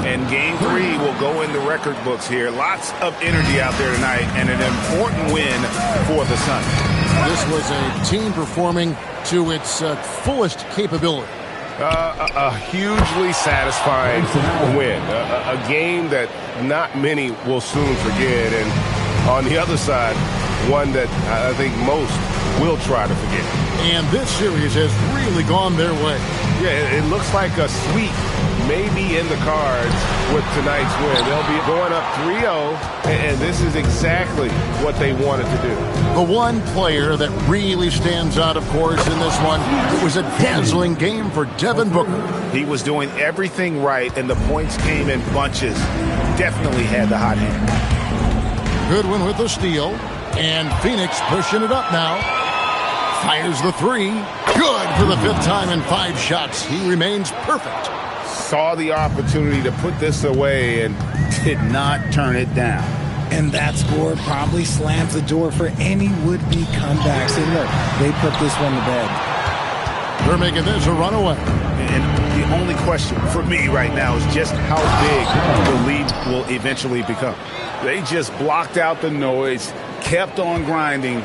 Speaker 6: And game 3 will go in the record books here. Lots of energy out there tonight and an important win for the Suns.
Speaker 2: This was a team performing to its fullest capability.
Speaker 6: A hugely satisfying win. A game that not many will soon forget. And on the other side, one that I think most will try to forget.
Speaker 2: And this series has really gone their way.
Speaker 6: Yeah, it looks like a sweep maybe in the cards with tonight's win. They'll be going up 3-0, and this is exactly what they wanted to do.
Speaker 2: The one player that really stands out, of course, in this one, it was a dazzling game for Devin Booker.
Speaker 6: He was doing everything right, and the points came in bunches. Definitely had the hot hand.
Speaker 2: Goodwin with the steal, and Phoenix pushing it up now. Fires the three. Good for the 5th time in 5 shots. He remains perfect.
Speaker 4: Saw the opportunity to put this away and did not turn it down.
Speaker 3: And that score probably slams the door for any would-be comebacks. And look, they put this one to bed.
Speaker 2: They're making this a runaway.
Speaker 6: And the only question for me right now is just how big the lead will eventually become. They just blocked out the noise, kept on grinding,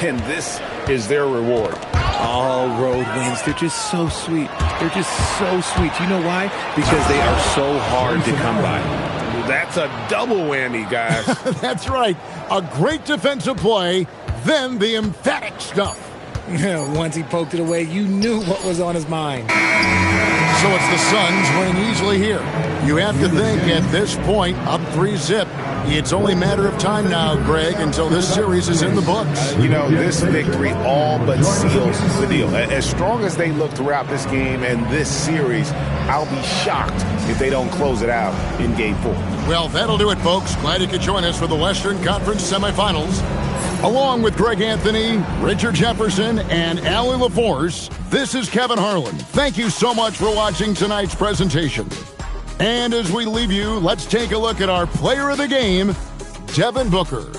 Speaker 6: and this is their reward.
Speaker 3: All road wins. They're just so sweet. They're just so sweet. You know why? Because they are so hard to come by.
Speaker 6: That's a double whammy, guys.
Speaker 2: That's right. A great defensive play, then the emphatic stuff.
Speaker 3: Once he poked it away, you knew what was on his mind.
Speaker 2: So it's the Suns winning easily here. You have to think at this point, up 3-zip, it's only a matter of time now, Greg, until this series is in the books.
Speaker 6: You know, this victory all but seals the deal. As strong as they look throughout this game and this series, I'll be shocked if they don't close it out in Game 4.
Speaker 2: Well, that'll do it, folks. Glad you could join us for the Western Conference Semifinals. Along with Greg Anthony, Richard Jefferson, and Allie LaForce, this is Kevin Harlan. Thank you so much for watching tonight's presentation. And as we leave you, let's take a look at our player of the game, Devin Booker.